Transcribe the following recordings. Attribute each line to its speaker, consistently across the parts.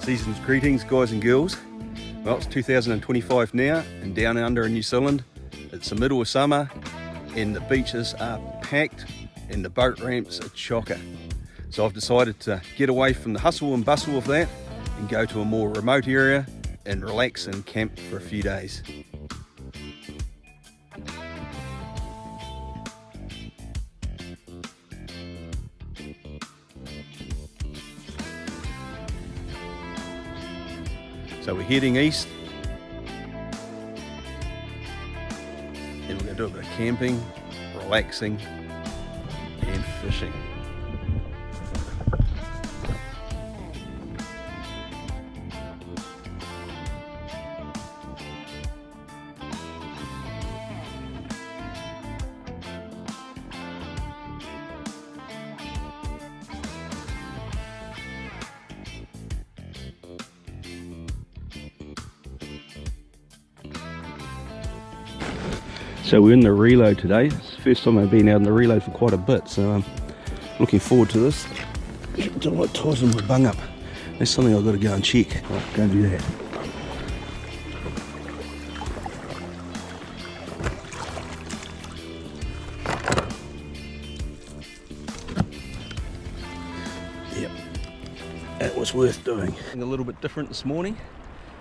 Speaker 1: Season's greetings, guys and girls. Well, it's 2025 now, and down under in New Zealand, it's the middle of summer, and the beaches are packed, and the boat ramps are chocker. So I've decided to get away from the hustle and bustle of that, and go to a more remote area, and relax and camp for a few days. So we're heading east, and we're going to do a bit of camping, relaxing and fishing. So we're in the reload today. It's the first time I've been out in the reload for quite a bit, so I'm looking forward to this. Do like ties in my bung up. That's something I've got to go and check. Right, go and do that. Yep, that was worth doing. A little bit different this morning.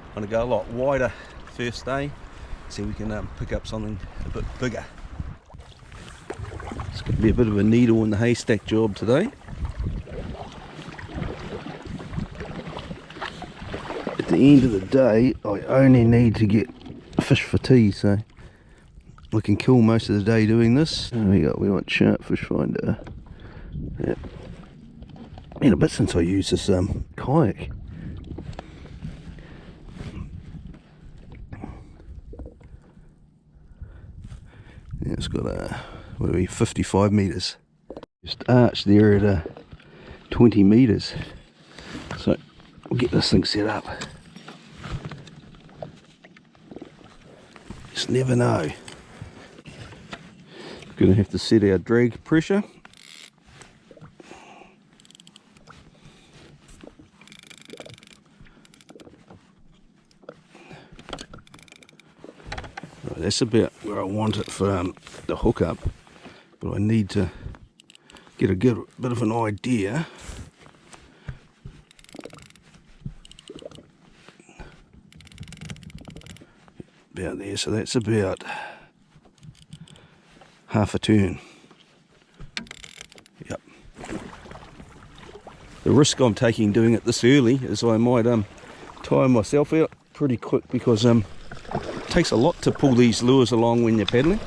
Speaker 1: I'm going to go a lot wider first day. See if we can pick up something a bit bigger. It's going to be a bit of a needle in the haystack job today. At the end of the day, I only need to get fish for tea, so we can kill most of the day doing this. There we go, we want sharp fish finder. Yep. Been a bit since I used this kayak. Yeah, it's got a, what are we, 55 metres. Just arched there at 20 metres. So we'll get this thing set up. Just never know. Gonna have to set our drag pressure. That's about where I want it for the hookup, but I need to get a good bit of an idea. About there, so that's about half a turn. Yep. The risk I'm taking doing it this early is I might tire myself out pretty quick, because it takes a lot to pull these lures along when you're paddling.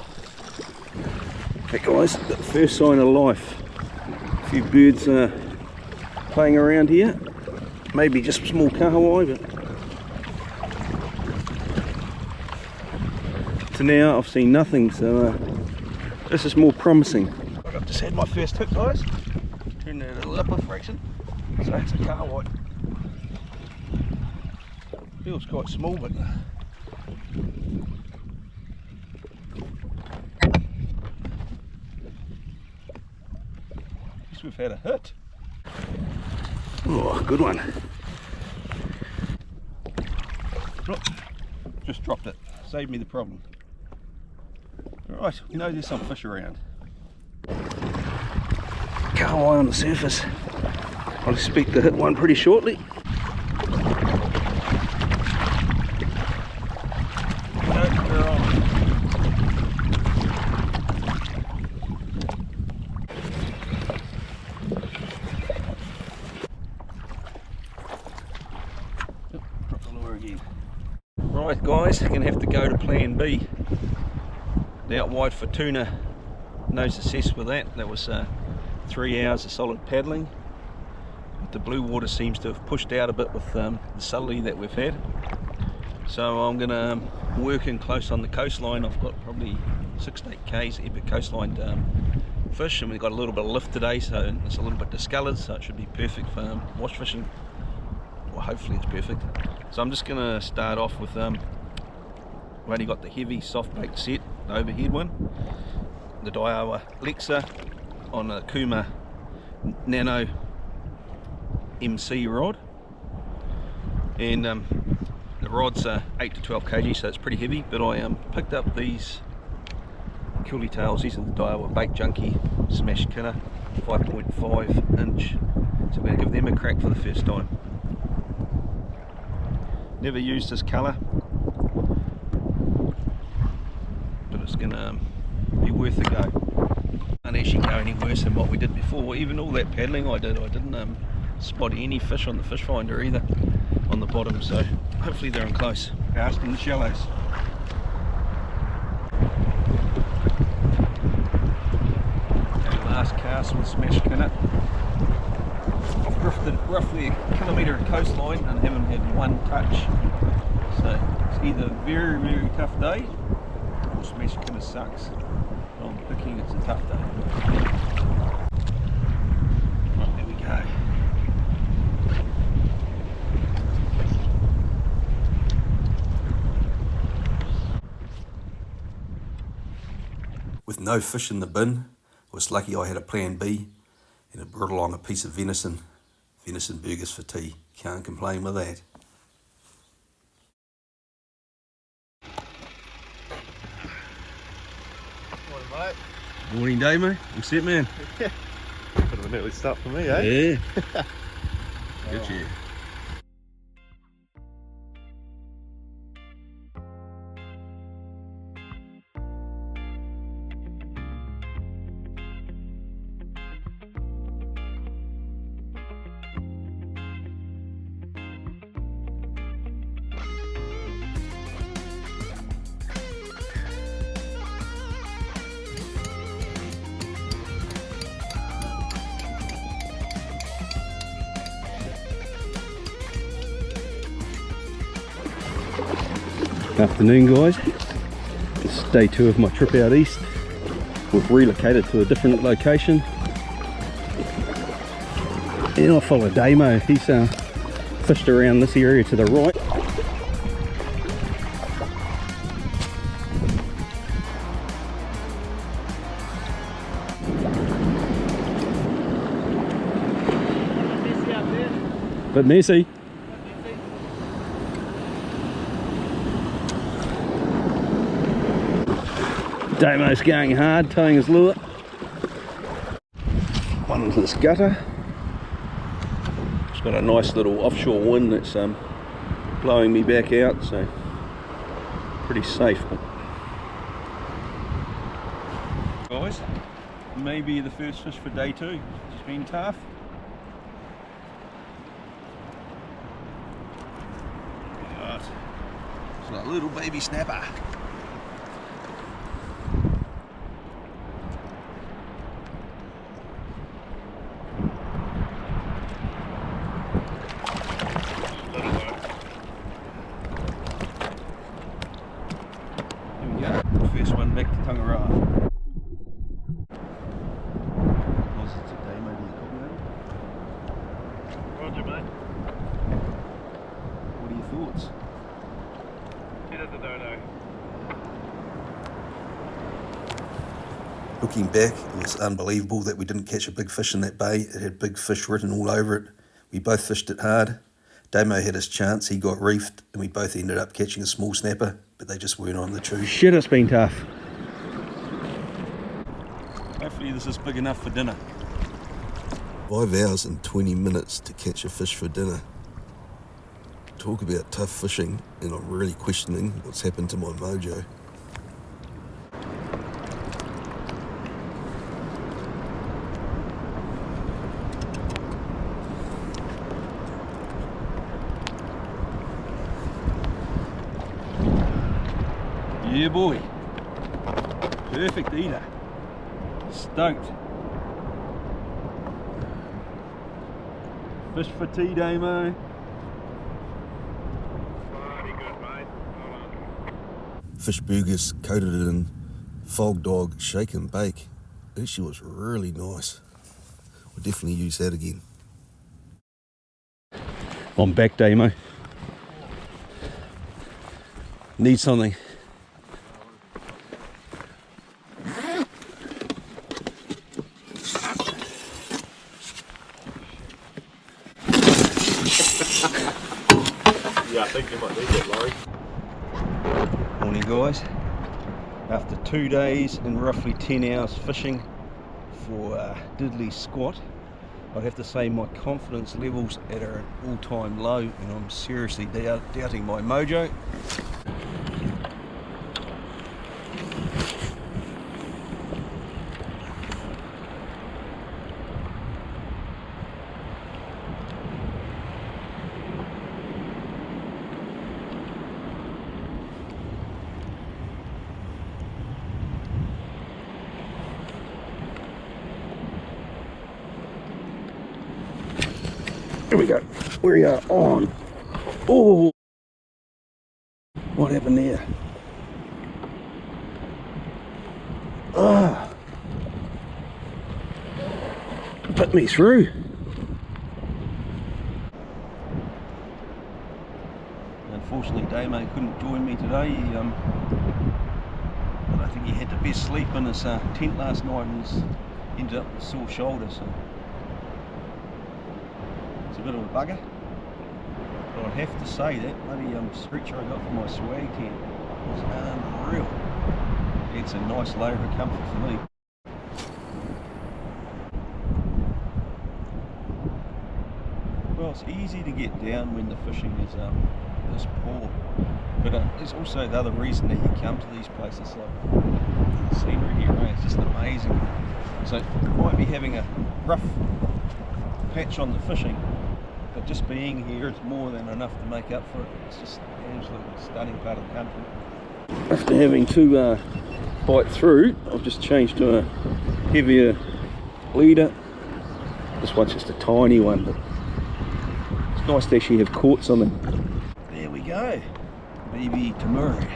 Speaker 1: Okay guys, the first sign of life. A few birds playing around here. Maybe just small kahawai, but to now I've seen nothing, so this is more promising. I've just had my first hook, guys. Turned it a lipper fraction, so it's a kahawai. Feels quite small, but we've had a hit. Oh, good one. Oh, just dropped it. Saved me the problem. Alright, we know there's some fish around. Kahawai on the surface. I'll expect to hit one pretty shortly. Right guys, going to have to go to plan B. The out wide for tuna, no success with that. That was 3 hours of solid paddling. But the blue water seems to have pushed out a bit with the southerly that we've had. So I'm going to work in close on the coastline. I've got probably 6 to 8 k's epic coastline fish, and we've got a little bit of lift today, so it's a little bit discoloured, so it should be perfect for wash fishing. Well, hopefully it's perfect. So I'm just going to start off with I've only got the heavy soft bait set, the overhead one, the Daiwa Lexa on a Kuma Nano MC rod. and the rod's 8 to 12 kg, so it's pretty heavy. But I picked up these coolie tails. These are the Daiwa Bait Junkie Smash Killer 5.5 inch, so we're going to give them a crack for the first time. Never used this colour, but it's going to be worth a go. Can't actually go any worse than what we did before. Even all that paddling I didn't spot any fish on the fish finder either on the bottom, so hopefully they're in close. Cast in the shallows. Okay, last cast with Smash Kinnet. I've drifted roughly a kilometre of coastline and haven't had one touch, so it's either a very, very tough day or Smash Kinnet sucks. I'm picking it's a tough day. Right, there we go. With no fish in the bin, I was lucky I had a plan B, and it brought along a piece of venison burgers for tea. Can't complain with that.
Speaker 2: Morning, mate.
Speaker 1: Morning day, mate. I'm set, man.
Speaker 2: Bit of an early start for me, eh?
Speaker 1: Yeah. Good year. Afternoon, guys. It's day 2 of my trip out east. We've relocated to a different location, and I follow Damo. He's fished around this area to the right. Bit messy. Damo's going hard, towing his lure. One into this gutter. It's got a nice little offshore wind that's blowing me back out, so pretty safe. Guys, maybe the first fish for day 2. It's been tough. Right. It's like a little baby snapper. First one back to Tangaroa. Was it today, maybe the coconut?
Speaker 2: Roger, mate.
Speaker 1: What are your thoughts?
Speaker 2: Bit of the dodo.
Speaker 3: Looking back, it was unbelievable that we didn't catch a big fish in that bay. It had big fish written all over it. We both fished it hard. Damo had his chance, he got reefed, and we both ended up catching a small snapper, but they just weren't on the chew.
Speaker 1: Shit, it's been tough. Hopefully this is big enough for dinner.
Speaker 3: 5 hours and 20 minutes to catch a fish for dinner. Talk about tough fishing, and I'm really questioning what's happened to my mojo.
Speaker 1: Yeah, boy. Perfect eater. Stoked. Fish for tea, Damo.
Speaker 2: Mighty good, mate. Well done.
Speaker 3: Fish burgers coated in Fog Dog shake and bake. It actually was really nice. We'll definitely use that again.
Speaker 1: I'm back, Damo. Need something.
Speaker 2: Yeah, I think you might need it, Laurie.
Speaker 1: Morning guys. After 2 days and roughly 10 hours fishing for diddly squat, I'd have to say my confidence levels are at an all-time low, and I'm seriously doubting my mojo. Here we go. We are on. Oh, what happened there? Ah, put me through. Unfortunately, Damo couldn't join me today. I think he had the best sleep in his tent last night and ended up with a sore shoulder. So it's a bit of a bugger. But I'd have to say that bloody stretcher I got for my swag tent was unreal. It's a nice layer of comfort for me. Well, it's easy to get down when the fishing is this poor, but there's also the other reason that you come to these places. Like the scenery here, right? It's just amazing. So you might be having a rough patch on the fishing, but just being here is more than enough to make up for it. It's just an absolutely stunning part of the country. After having to bite through, I've just changed to a heavier leader. This one's just a tiny one, but it's nice to actually have quartz on them. There we go, baby Tamuri.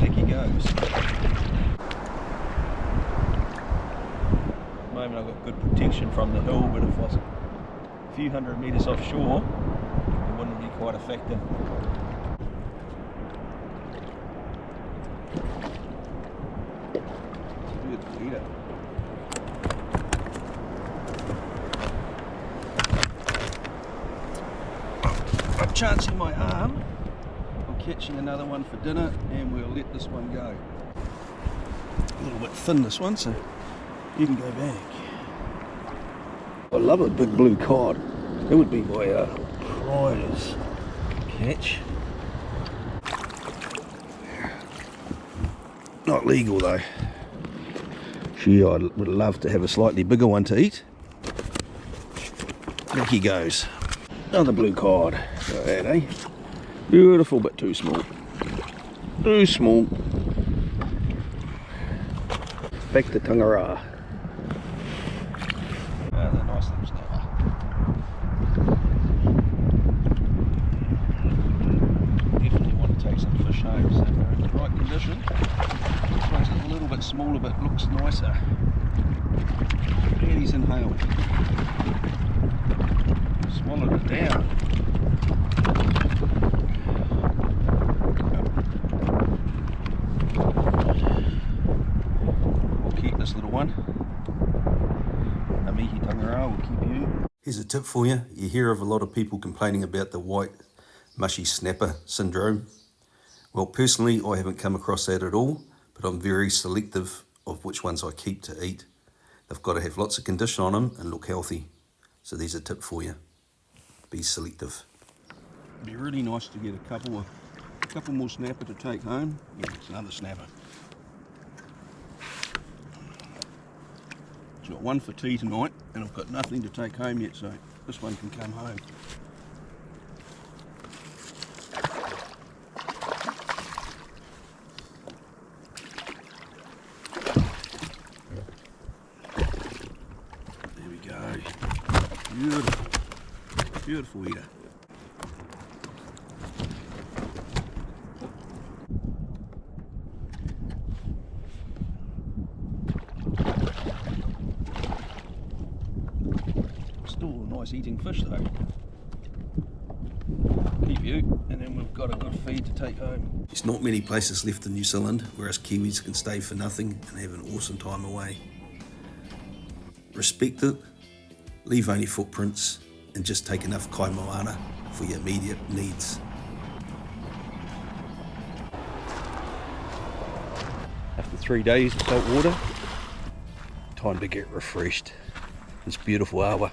Speaker 1: There he goes. At the moment I've got good protection from the hill, but if I was a few hundred metres offshore, it wouldn't be quite effective. I'm chancing my arm on catching another one for dinner, and we'll let this one go. A little bit thin, this one, so you can go back. I love a big blue cod. That would be my prize catch. Not legal though. Gee, I would love to have a slightly bigger one to eat. There he goes. Another blue cod. Look at that, eh? Beautiful, but too small. Too small. Back to Tangara. They're nice little snapper. Definitely want to take some fish home, so they're in the right condition. This one's a little bit smaller, but looks nicer. And he's inhaled. Swallowed it down. We'll keep this little one. Amihi Tangara will keep you.
Speaker 3: Here's a tip for you. You hear of a lot of people complaining about the white mushy snapper syndrome. Well, personally, I haven't come across that at all, but I'm very selective of which ones I keep to eat. They've got to have lots of condition on them and look healthy. So there's a tip for you. Be selective.
Speaker 1: It'd be really nice to get a couple more snapper to take home. Yeah, it's another snapper. I've got one for tea tonight, and I've got nothing to take home yet, so this one can come home. There we go. Beautiful. Beautiful eater. Still a nice eating fish though. Keep you. and then we've got a good feed to take home.
Speaker 3: There's not many places left in New Zealand where us Kiwis can stay for nothing and have an awesome time away. Respect it, leave only footprints, and just take enough kai moana for your immediate needs.
Speaker 1: After 3 days of salt water, time to get refreshed. It's beautiful awa.